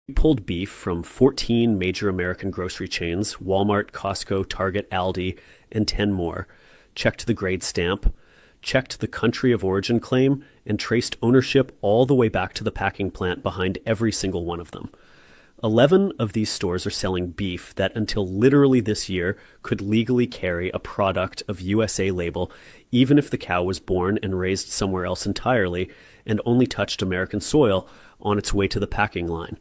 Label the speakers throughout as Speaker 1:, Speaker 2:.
Speaker 1: We pulled beef from 14 major American grocery chains, Walmart, Costco, Target, Aldi, and 10 more, checked the grade stamp, checked the country of origin claim, and traced ownership all the way back to the packing plant behind every single one of them. 11 of these stores are selling beef that until literally this year could legally carry a product of USA label, even if the cow was born and raised somewhere else entirely and only touched American soil on its way to the packing line.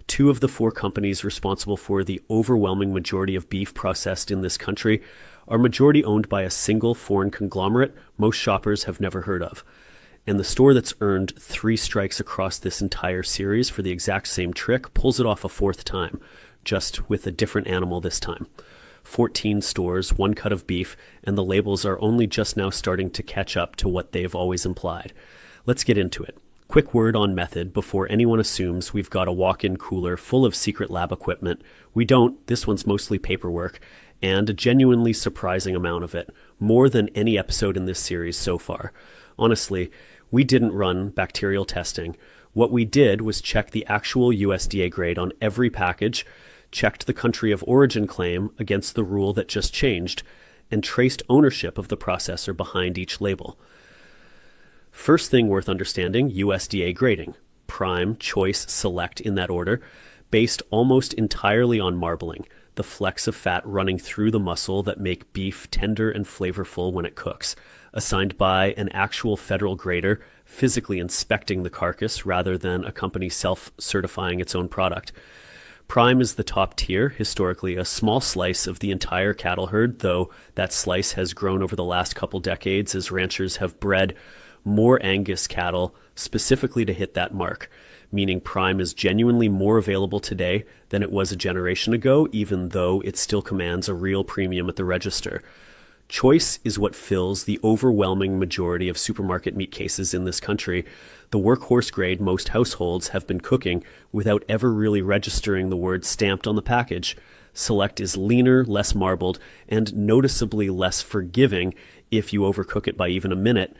Speaker 1: 2 of the 4 companies responsible for the overwhelming majority of beef processed in this country are majority owned by a single foreign conglomerate most shoppers have never heard of. And the store that's earned 3 strikes across this entire series for the exact same trick pulls it off a 4th time, just with a different animal this time. 14 stores, 1 cut of beef, and the labels are only just now starting to catch up to what they've always implied. Let's get into it. Quick word on method before anyone assumes we've got a walk-in cooler full of secret lab equipment. We don't. This one's mostly paperwork, and a genuinely surprising amount of it, more than any episode in this series so far. Honestly, we didn't run bacterial testing. What we did was check the actual USDA grade on every package, checked the country of origin claim against the rule that just changed, and traced ownership of the processor behind each label. First thing worth understanding, USDA grading. Prime, choice, select in that order, based almost entirely on marbling, the flecks of fat running through the muscle that make beef tender and flavorful when it cooks, assigned by an actual federal grader physically inspecting the carcass rather than a company self-certifying its own product. Prime is the top tier, historically a small slice of the entire cattle herd, though that slice has grown over the last couple decades as ranchers have bred more Angus cattle specifically to hit that mark, meaning Prime is genuinely more available today than it was a generation ago, even though it still commands a real premium at the register. Choice is what fills the overwhelming majority of supermarket meat cases in this country, the workhorse grade most households have been cooking without ever really registering the word stamped on the package. Select is leaner, less marbled, and noticeably less forgiving if you overcook it by even a minute,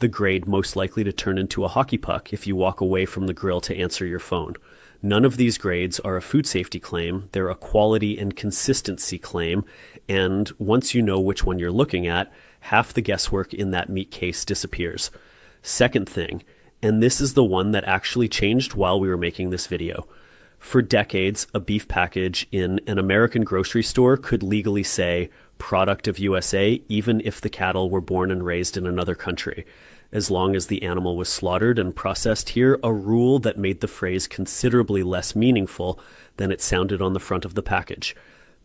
Speaker 1: the grade most likely to turn into a hockey puck if you walk away from the grill to answer your phone. None of these grades are a food safety claim, they're a quality and consistency claim, and once you know which one you're looking at, half the guesswork in that meat case disappears. Second thing, and this is the one that actually changed while we were making this video. For decades, a beef package in an American grocery store could legally say, product of USA, even if the cattle were born and raised in another country, as long as the animal was slaughtered and processed here, a rule that made the phrase considerably less meaningful than it sounded on the front of the package.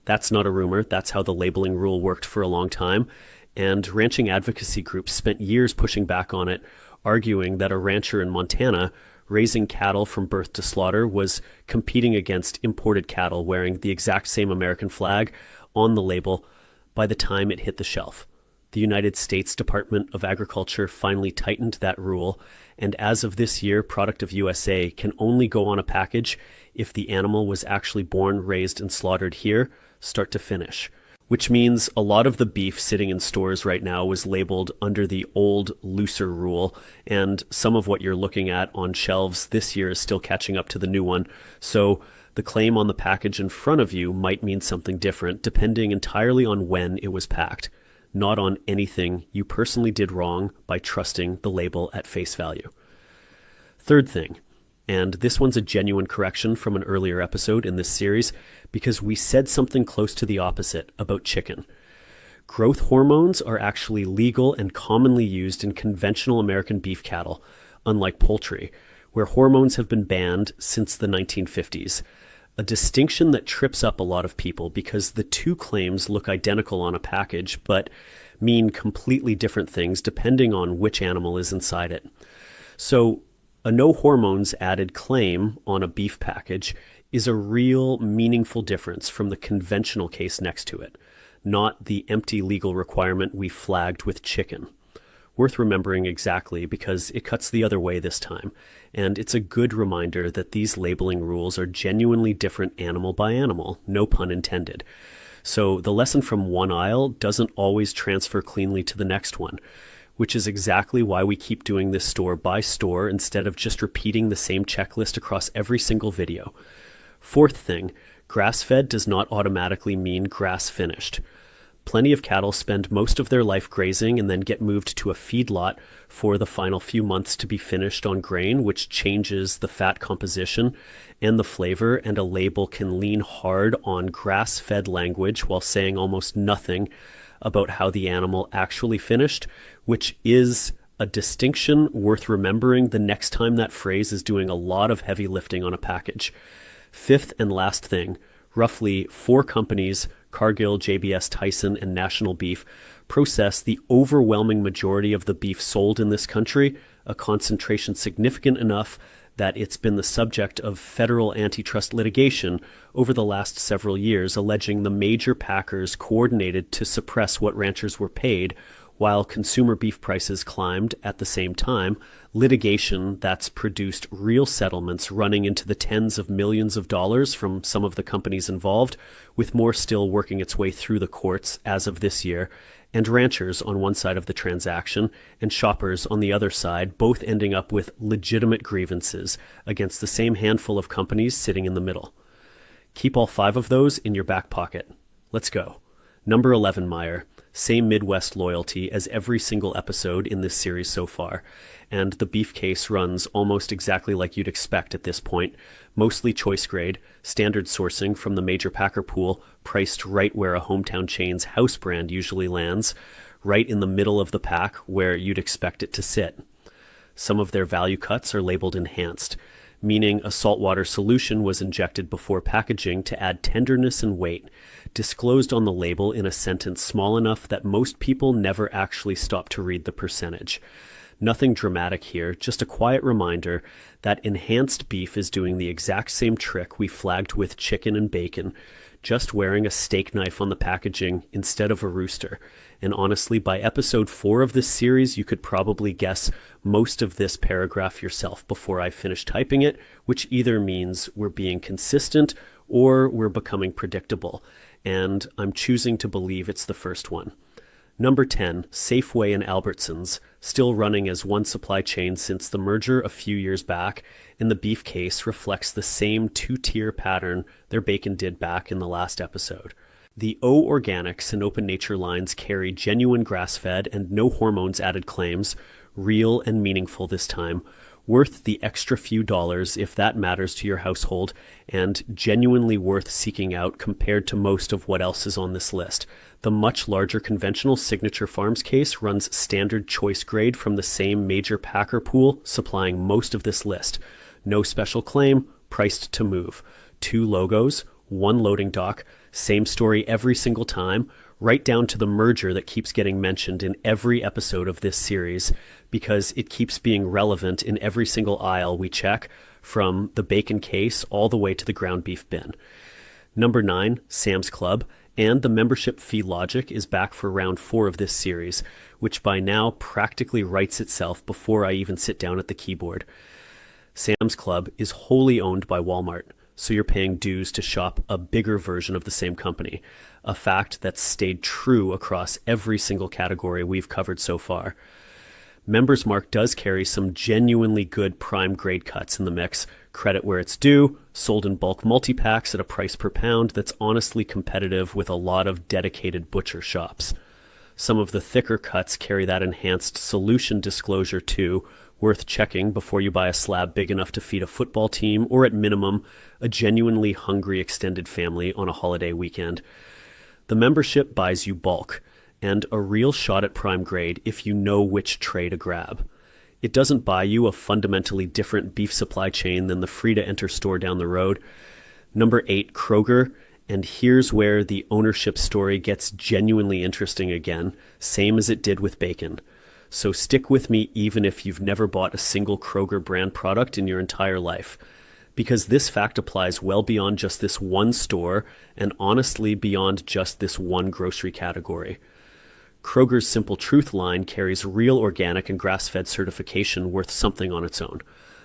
Speaker 1: That's not a rumor, that's how the labeling rule worked for a long time, and ranching advocacy groups spent years pushing back on it, arguing that a rancher in Montana raising cattle from birth to slaughter was competing against imported cattle wearing the exact same American flag on the label by the time it hit the shelf. The United States Department of Agriculture finally tightened that rule, and as of this year, product of USA can only go on a package if the animal was actually born, raised, and slaughtered here, start to finish. Which means a lot of the beef sitting in stores right now was labeled under the old, looser rule, and some of what you're looking at on shelves this year is still catching up to the new one. So the claim on the package in front of you might mean something different depending entirely on when it was packed, not on anything you personally did wrong by trusting the label at face value. Third thing, and this one's a genuine correction from an earlier episode in this series because we said something close to the opposite about chicken. Growth hormones are actually legal and commonly used in conventional American beef cattle, unlike poultry, where hormones have been banned since the 1950s. A distinction that trips up a lot of people because the 2 claims look identical on a package but mean completely different things depending on which animal is inside it. So a no hormones added claim on a beef package is a real meaningful difference from the conventional case next to it, not the empty legal requirement we flagged with chicken. Worth remembering exactly because it cuts the other way this time, and it's a good reminder that these labeling rules are genuinely different animal by animal, no pun intended. So the lesson from one aisle doesn't always transfer cleanly to the next one, which is exactly why we keep doing this store by store instead of just repeating the same checklist across every single video. Fourth thing, grass-fed does not automatically mean grass-finished. Plenty of cattle spend most of their life grazing and then get moved to a feedlot for the final few months to be finished on grain, which changes the fat composition and the flavor, and a label can lean hard on grass-fed language while saying almost nothing about how the animal actually finished, which is a distinction worth remembering the next time that phrase is doing a lot of heavy lifting on a package. Fifth and last thing, roughly 4 companies, Cargill, JBS, Tyson, and National Beef, process the overwhelming majority of the beef sold in this country, a concentration significant enough that it's been the subject of federal antitrust litigation over the last several years, alleging the major packers coordinated to suppress what ranchers were paid while consumer beef prices climbed at the same time, litigation that's produced real settlements running into the tens of millions of dollars from some of the companies involved, with more still working its way through the courts as of this year, and ranchers on one side of the transaction and shoppers on the other side, both ending up with legitimate grievances against the same handful of companies sitting in the middle. Keep all 5 of those in your back pocket. Let's go. Number 11, Meyer. Same Midwest loyalty as every single episode in this series so far, and the beef case runs almost exactly like you'd expect at this point, mostly choice grade, standard sourcing from the major packer pool, priced right where a hometown chain's house brand usually lands, right in the middle of the pack where you'd expect it to sit. Some of their value cuts are labeled enhanced, meaning a saltwater solution was injected before packaging to add tenderness and weight, disclosed on the label in a sentence small enough that most people never actually stop to read the percentage. Nothing dramatic here, just a quiet reminder that enhanced beef is doing the exact same trick we flagged with chicken and bacon, just wearing a steak knife on the packaging instead of a rooster. And honestly, by episode 4 of this series, you could probably guess most of this paragraph yourself before I finish typing it, which either means we're being consistent or we're becoming predictable. And I'm choosing to believe it's the first one. Number 10, Safeway and Albertsons, still running as one supply chain since the merger a few years back, and the beef case reflects the same 2-tier pattern their bacon did back in the last episode. The O Organics and Open Nature lines carry genuine grass-fed and no hormones added claims, real and meaningful this time, worth the extra few dollars if that matters to your household, and genuinely worth seeking out compared to most of what else is on this list. The much larger conventional Signature Farms case runs standard choice grade from the same major packer pool supplying most of this list. No special claim, priced to move. 2 logos, 1 loading dock, same story every single time, right down to the merger that keeps getting mentioned in every episode of this series because it keeps being relevant in every single aisle we check, from the bacon case all the way to the ground beef bin. Number 9, Sam's Club, and the membership fee logic is back for round 4 of this series, which by now practically writes itself before I even sit down at the keyboard. Sam's Club is wholly owned by Walmart, so you're paying dues to shop a bigger version of the same company, a fact that's stayed true across every single category we've covered so far. Members Mark does carry some genuinely good prime grade cuts in the mix, credit where it's due, sold in bulk multi-packs at a price per pound that's honestly competitive with a lot of dedicated butcher shops. Some of the thicker cuts carry that enhanced solution disclosure too, worth checking before you buy a slab big enough to feed a football team or at minimum, a genuinely hungry extended family on a holiday weekend. The membership buys you bulk and a real shot at prime grade if you know which tray to grab. It doesn't buy you a fundamentally different beef supply chain than the free-to-enter store down the road. Number 8, Kroger, and here's where the ownership story gets genuinely interesting again, same as it did with bacon. So stick with me even if you've never bought a single Kroger brand product in your entire life, because this fact applies well beyond just this one store and honestly beyond just this one grocery category. Kroger's Simple Truth line carries real organic and grass-fed certification worth something on its own,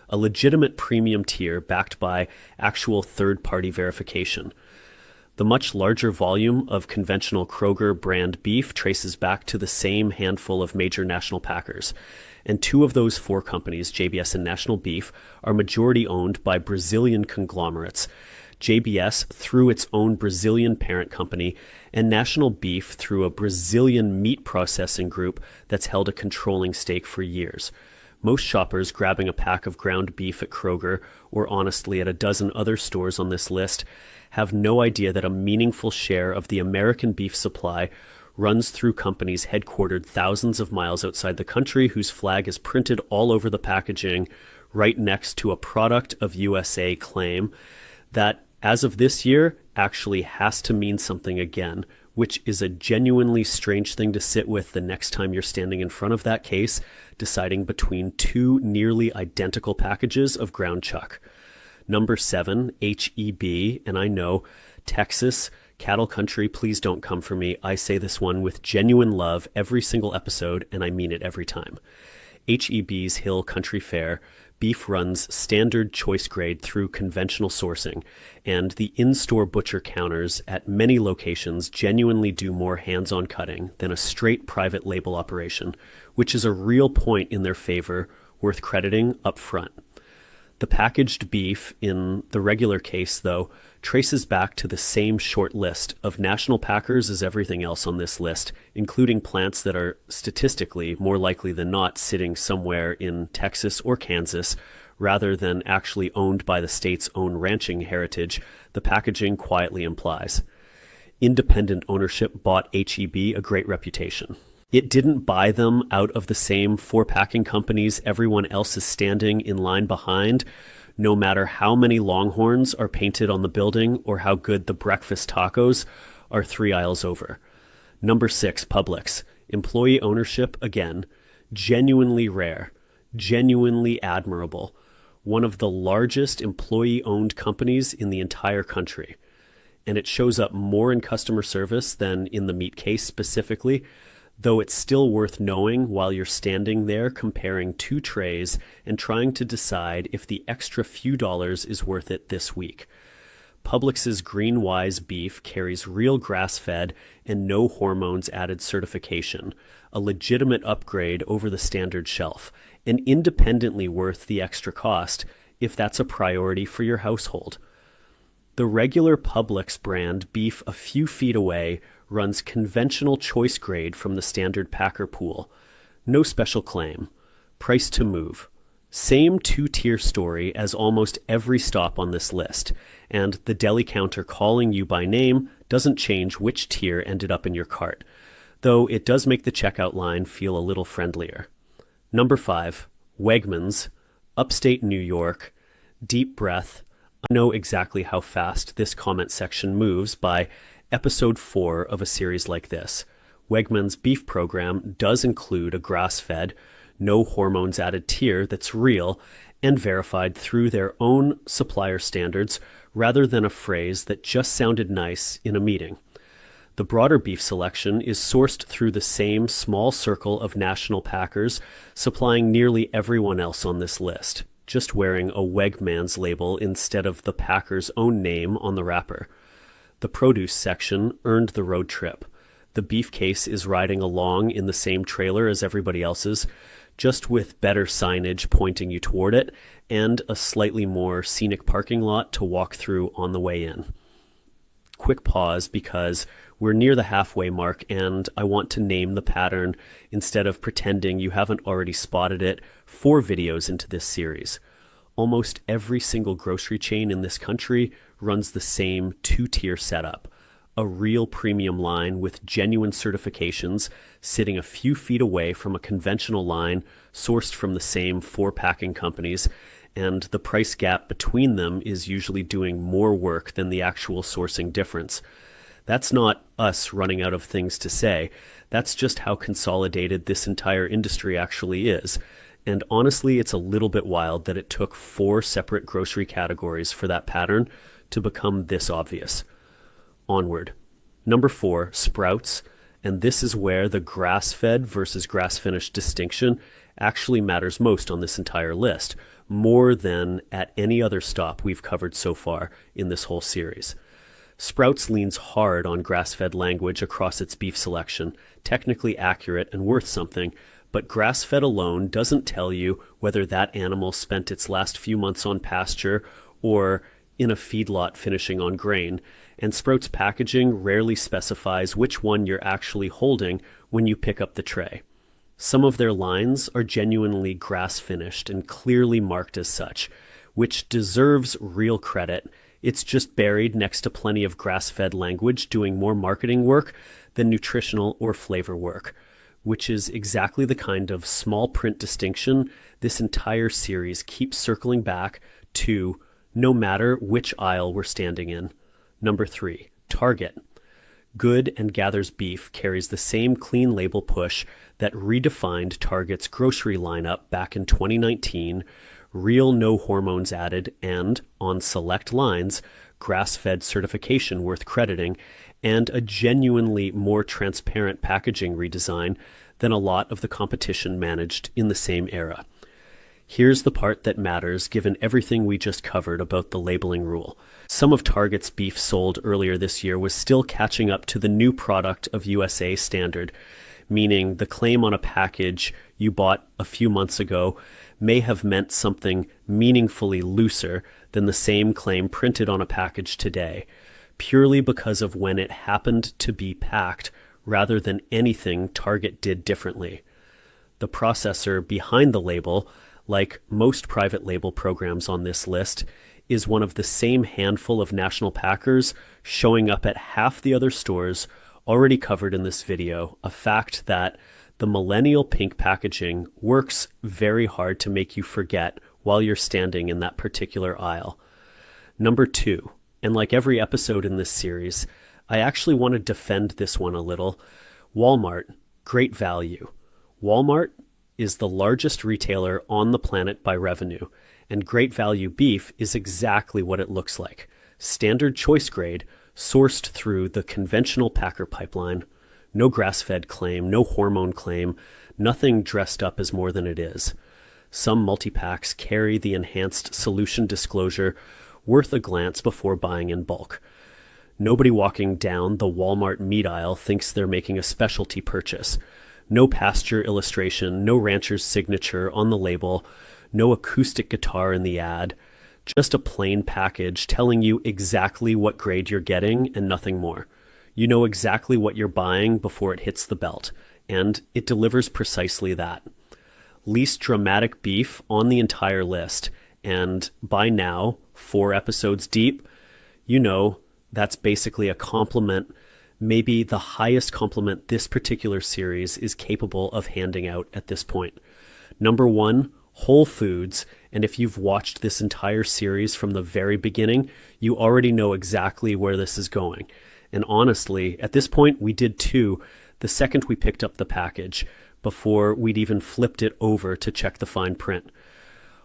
Speaker 1: a legitimate premium tier backed by actual third-party verification. The much larger volume of conventional Kroger brand beef traces back to the same handful of major national packers, and 2 of those 4 companies, JBS and National Beef, are majority owned by Brazilian conglomerates, JBS through its own Brazilian parent company, and National Beef through a Brazilian meat processing group that's held a controlling stake for years. Most shoppers grabbing a pack of ground beef at Kroger, or honestly at a dozen other stores on this list, have no idea that a meaningful share of the American beef supply runs through companies headquartered thousands of miles outside the country whose flag is printed all over the packaging right next to a product of USA claim that, as of this year, actually has to mean something again, which is a genuinely strange thing to sit with the next time you're standing in front of that case, deciding between two nearly identical packages of ground chuck. Number 7, HEB, and I know, Texas, cattle country, please don't come for me. I say this one with genuine love every single episode, and I mean it every time. HEB's Hill Country Fair beef runs standard choice grade through conventional sourcing, and the in-store butcher counters at many locations genuinely do more hands-on cutting than a straight private label operation, which is a real point in their favor worth crediting up front. The packaged beef in the regular case, though, traces back to the same short list of national packers as everything else on this list, including plants that are statistically more likely than not sitting somewhere in Texas or Kansas, rather than actually owned by the state's own ranching heritage, the packaging quietly implies. Independent ownership bought HEB a great reputation. It didn't buy them out of the same 4 packing companies everyone else is standing in line behind, no matter how many Longhorns are painted on the building or how good the breakfast tacos are 3 aisles over. Number 6, Publix. Employee ownership, again, genuinely rare, genuinely admirable. One of the largest employee-owned companies in the entire country. And it shows up more in customer service than in the meat case specifically, though it's still worth knowing while you're standing there comparing 2 trays and trying to decide if the extra few dollars is worth it this week. Publix's Green Wise beef carries real grass-fed and no hormones added certification, a legitimate upgrade over the standard shelf, and independently worth the extra cost if that's a priority for your household. The regular Publix brand beef a few feet away runs conventional choice grade from the standard packer pool. No special claim. Price to move. Same 2-tier story as almost every stop on this list, and the deli counter calling you by name doesn't change which tier ended up in your cart, though it does make the checkout line feel a little friendlier. Number 5, Wegmans, upstate New York, deep breath. I know exactly how fast this comment section moves by episode 4 of a series like this. Wegmans' beef program does include a grass-fed, no hormones added tier that's real and verified through their own supplier standards rather than a phrase that just sounded nice in a meeting. The broader beef selection is sourced through the same small circle of national packers supplying nearly everyone else on this list, just wearing a Wegmans label instead of the packer's own name on the wrapper. The produce section earned the road trip. The beef case is riding along in the same trailer as everybody else's, just with better signage pointing you toward it and a slightly more scenic parking lot to walk through on the way in. Quick pause because we're near the halfway mark and I want to name the pattern instead of pretending you haven't already spotted it 4 videos into this series. Almost every single grocery chain in this country runs the same 2-tier setup. A real premium line with genuine certifications sitting a few feet away from a conventional line sourced from the same 4 packing companies, and the price gap between them is usually doing more work than the actual sourcing difference. That's not us running out of things to say. That's just how consolidated this entire industry actually is. And honestly, it's a little bit wild that it took 4 separate grocery categories for that pattern to become this obvious. Onward. Number 4, Sprouts, and this is where the grass-fed versus grass-finished distinction actually matters most on this entire list, more than at any other stop we've covered so far in this whole series. Sprouts leans hard on grass-fed language across its beef selection, technically accurate and worth something, but grass-fed alone doesn't tell you whether that animal spent its last few months on pasture or in a feedlot finishing on grain, and Sprout's packaging rarely specifies which one you're actually holding when you pick up the tray. Some of their lines are genuinely grass-finished and clearly marked as such, which deserves real credit. It's just buried next to plenty of grass-fed language doing more marketing work than nutritional or flavor work, which is exactly the kind of small print distinction this entire series keeps circling back to, no matter which aisle we're standing in. Number 3, Target. Good and Gather's beef carries the same clean label push that redefined Target's grocery lineup back in 2019, real no hormones added and, on select lines, grass-fed certification worth crediting, and a genuinely more transparent packaging redesign than a lot of the competition managed in the same era. Here's the part that matters given everything we just covered about the labeling rule. Some of Target's beef sold earlier this year was still catching up to the new product of USA standard, meaning the claim on a package you bought a few months ago may have meant something meaningfully looser than the same claim printed on a package today, purely because of when it happened to be packed rather than anything Target did differently. The processor behind the label, like most private label programs on this list, is one of the same handful of national packers showing up at half the other stores already covered in this video, a fact that the millennial pink packaging works very hard to make you forget while you're standing in that particular aisle. Number 2, and like every episode in this series, I actually want to defend this one a little. Walmart, great value. Walmart is the largest retailer on the planet by revenue, and Great Value beef is exactly what it looks like. Standard choice grade, sourced through the conventional packer pipeline. No grass-fed claim, no hormone claim, nothing dressed up as more than it is. Some multi-packs carry the enhanced solution disclosure worth a glance before buying in bulk. Nobody walking down the Walmart meat aisle thinks they're making a specialty purchase. No pasture illustration, no rancher's signature on the label, no acoustic guitar in the ad, just a plain package telling you exactly what grade you're getting and nothing more. You know exactly what you're buying before it hits the belt, and it delivers precisely that. Least dramatic beef on the entire list, and by now, 4 episodes deep, you know that's basically a compliment, maybe the highest compliment this particular series is capable of handing out at this point. Number 1, Whole Foods, and if you've watched this entire series from the very beginning, you already know exactly where this is going. And honestly, at this point, we did too, the second we picked up the package, before we'd even flipped it over to check the fine print.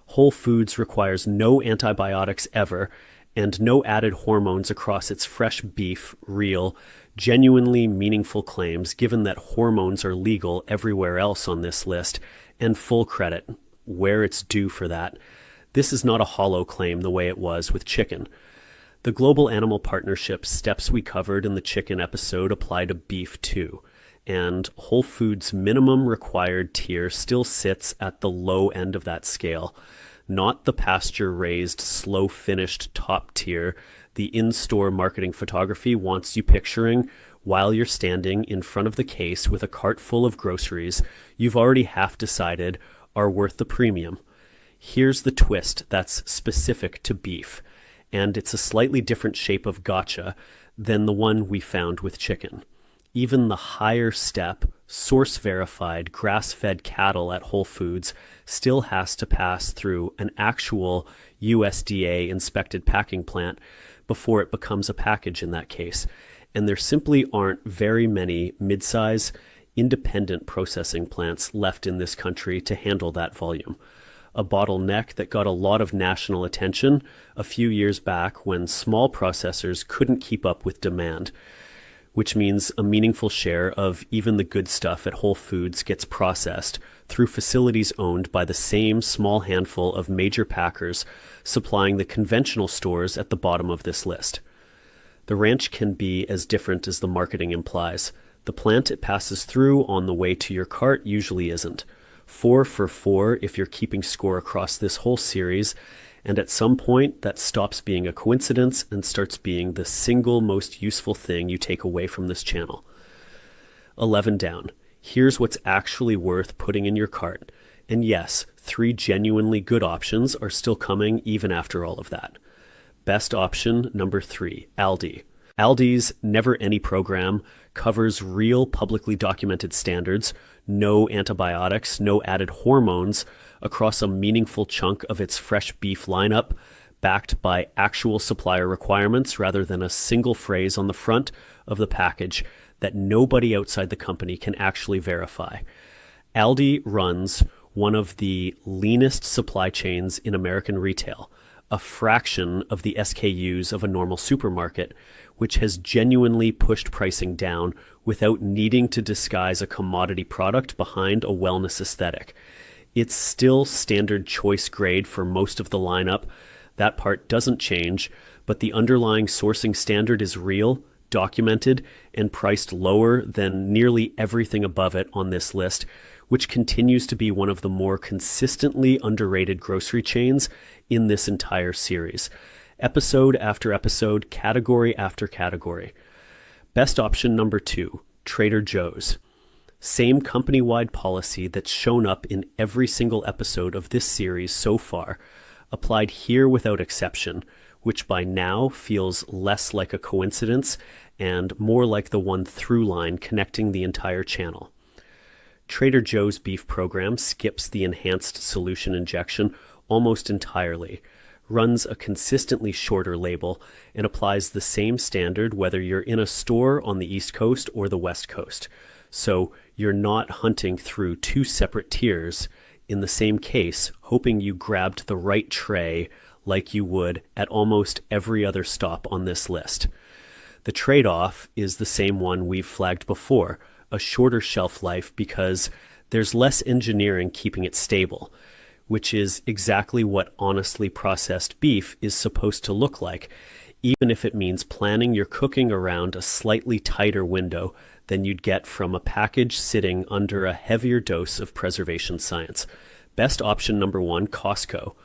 Speaker 1: Whole Foods requires no antibiotics ever, and no added hormones across its fresh beef, real, genuinely meaningful claims, given that hormones are legal everywhere else on this list, and full credit, where it's due for that. This is not a hollow claim the way it was with chicken. The global animal partnership steps we covered in the chicken episode apply to beef too, and Whole Foods' minimum required tier still sits at the low end of that scale, not the pasture-raised, slow-finished top tier the in-store marketing photography wants you picturing while you're standing in front of the case with a cart full of groceries you've already half decided are worth the premium. Here's the twist that's specific to beef, and it's a slightly different shape of gotcha than the one we found with chicken. Even the higher step, source-verified, grass-fed cattle at Whole Foods still has to pass through an actual USDA-inspected packing plant before it becomes a package in that case. And there simply aren't very many mid-size, independent processing plants left in this country to handle that volume. A bottleneck that got a lot of national attention a few years back when small processors couldn't keep up with demand, which means a meaningful share of even the good stuff at Whole Foods gets processed through facilities owned by the same small handful of major packers supplying the conventional stores at the bottom of this list. The ranch can be as different as the marketing implies. The plant it passes through on the way to your cart usually isn't. 4 for 4 if you're keeping score across this whole series, And at some point, that stops being a coincidence and starts being the single most useful thing you take away from this channel. 11 down. Here's what's actually worth putting in your cart. And yes, 3 genuinely good options are still coming even after all of that. Best option number 3, Aldi. Aldi's Never Any program covers real publicly documented standards, no antibiotics, no added hormones, across a meaningful chunk of its fresh beef lineup, backed by actual supplier requirements rather than a single phrase on the front of the package that nobody outside the company can actually verify. Aldi runs one of the leanest supply chains in American retail, a fraction of the SKUs of a normal supermarket, which has genuinely pushed pricing down without needing to disguise a commodity product behind a wellness aesthetic. It's still standard choice grade for most of the lineup. That part doesn't change, but the underlying sourcing standard is real, documented, and priced lower than nearly everything above it on this list, which continues to be one of the more consistently underrated grocery chains in this entire series. Episode after episode, category after category. Best option number 2, Trader Joe's. Same company-wide policy that's shown up in every single episode of this series so far, applied here without exception, which by now feels less like a coincidence and more like the one through line connecting the entire channel. Trader Joe's beef program skips the enhanced solution injection almost entirely, runs a consistently shorter label, and applies the same standard whether you're in a store on the East Coast or the West Coast. So you're not hunting through 2 separate tiers in the same case, hoping you grabbed the right tray like you would at almost every other stop on this list. The trade-off is the same one we've flagged before, a shorter shelf life because there's less engineering keeping it stable, which is exactly what honestly processed beef is supposed to look like, even if it means planning your cooking around a slightly tighter window than you'd get from a package sitting under a heavier dose of preservation science. Best option number 1, Costco.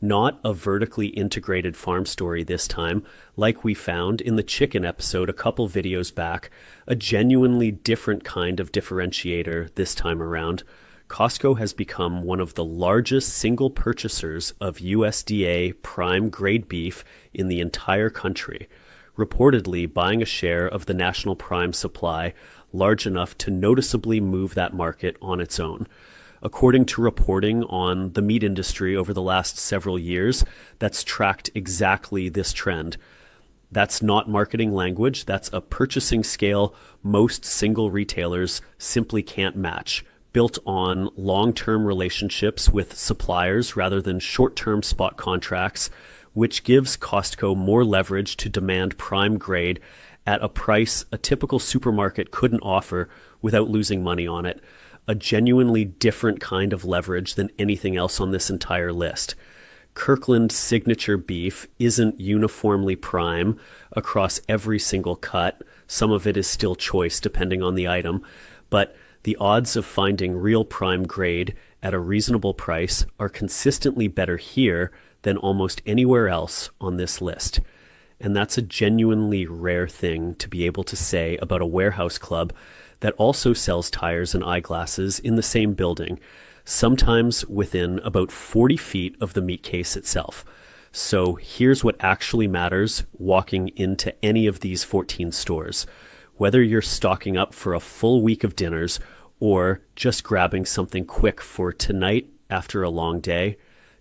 Speaker 1: Not a vertically integrated farm story this time, like we found in the chicken episode a couple videos back, a genuinely different kind of differentiator this time around. Costco has become one of the largest single purchasers of USDA prime grade beef in the entire country, reportedly buying a share of the national prime supply large enough to noticeably move that market on its own. According to reporting on the meat industry over the last several years, that's tracked exactly this trend. That's not marketing language, that's a purchasing scale most single retailers simply can't match, built on long-term relationships with suppliers rather than short-term spot contracts, which gives Costco more leverage to demand prime grade at a price a typical supermarket couldn't offer without losing money on it. A genuinely different kind of leverage than anything else on this entire list. Kirkland signature beef isn't uniformly prime across every single cut. Some of it is still choice depending on the item, but the odds of finding real prime grade at a reasonable price are consistently better here than almost anywhere else on this list. And that's a genuinely rare thing to be able to say about a warehouse club that also sells tires and eyeglasses in the same building, sometimes within about 40 feet of the meat case itself. So here's what actually matters walking into any of these 14 stores. Whether you're stocking up for a full week of dinners or just grabbing something quick for tonight after a long day,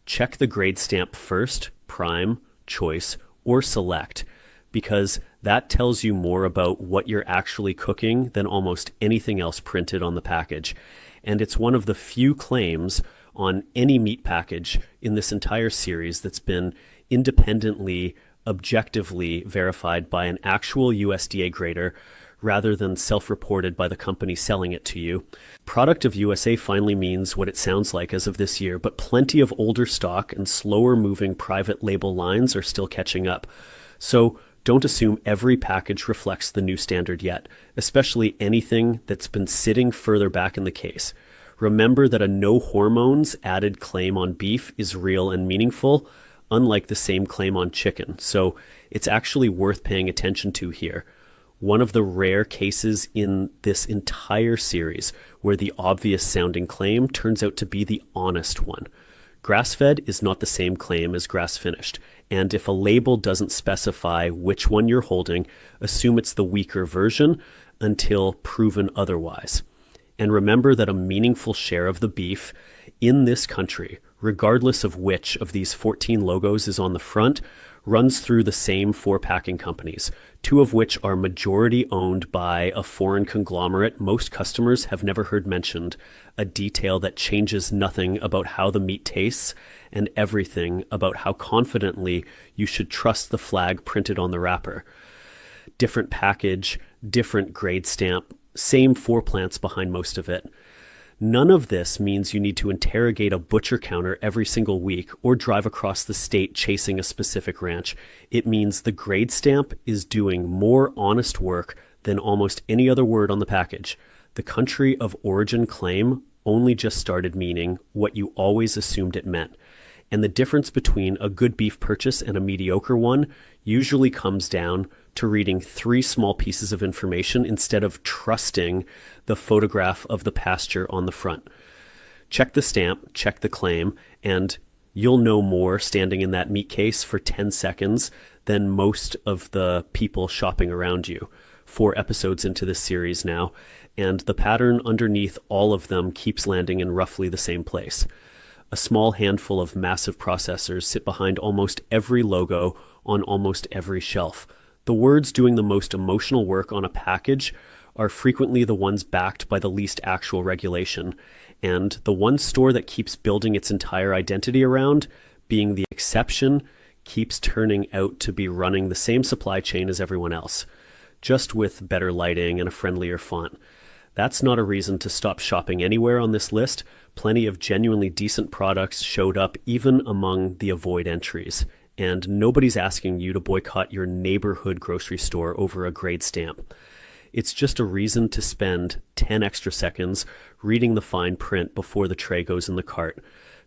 Speaker 1: check the grade stamp first, prime, choice, or select, because that tells you more about what you're actually cooking than almost anything else printed on the package. And it's one of the few claims on any meat package in this entire series that's been independently, objectively verified by an actual USDA grader rather than self-reported by the company selling it to you. Product of USA finally means what it sounds like as of this year, but plenty of older stock and slower moving private label lines are still catching up. So don't assume every package reflects the new standard yet, especially anything that's been sitting further back in the case. Remember that a no hormones added claim on beef is real and meaningful, unlike the same claim on chicken. So it's actually worth paying attention to here. One of the rare cases in this entire series where the obvious sounding claim turns out to be the honest one. Grass-fed is not the same claim as grass-finished, and if a label doesn't specify which one you're holding, assume it's the weaker version until proven otherwise. And remember that a meaningful share of the beef in this country, regardless of which of these 14 logos is on the front, runs through the same 4 packing companies, 2 of which are majority owned by a foreign conglomerate most customers have never heard mentioned, a detail that changes nothing about how the meat tastes and everything about how confidently you should trust the flag printed on the wrapper. Different package, different grade stamp, same 4 plants behind most of it. None of this means you need to interrogate a butcher counter every single week or drive across the state chasing a specific ranch. It means the grade stamp is doing more honest work than almost any other word on the package. The country of origin claim only just started meaning what you always assumed it meant. And the difference between a good beef purchase and a mediocre one usually comes down to reading 3 small pieces of information instead of trusting the photograph of the pasture on the front. Check the stamp, check the claim, and you'll know more standing in that meat case for 10 seconds than most of the people shopping around you. 4 episodes into this series now, and the pattern underneath all of them keeps landing in roughly the same place. A small handful of massive processors sit behind almost every logo on almost every shelf. The words doing the most emotional work on a package are frequently the ones backed by the least actual regulation, and the one store that keeps building its entire identity around being the exception keeps turning out to be running the same supply chain as everyone else, just with better lighting and a friendlier font. That's not a reason to stop shopping anywhere on this list. Plenty of genuinely decent products showed up even among the avoid entries. And nobody's asking you to boycott your neighborhood grocery store over a grade stamp. It's just a reason to spend 10 extra seconds reading the fine print before the tray goes in the cart.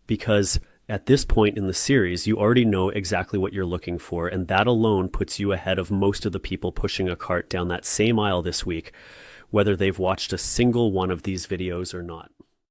Speaker 1: Because at this point in the series, you already know exactly what you're looking for, and that alone puts you ahead of most of the people pushing a cart down that same aisle this week, whether they've watched a single one of these videos or not.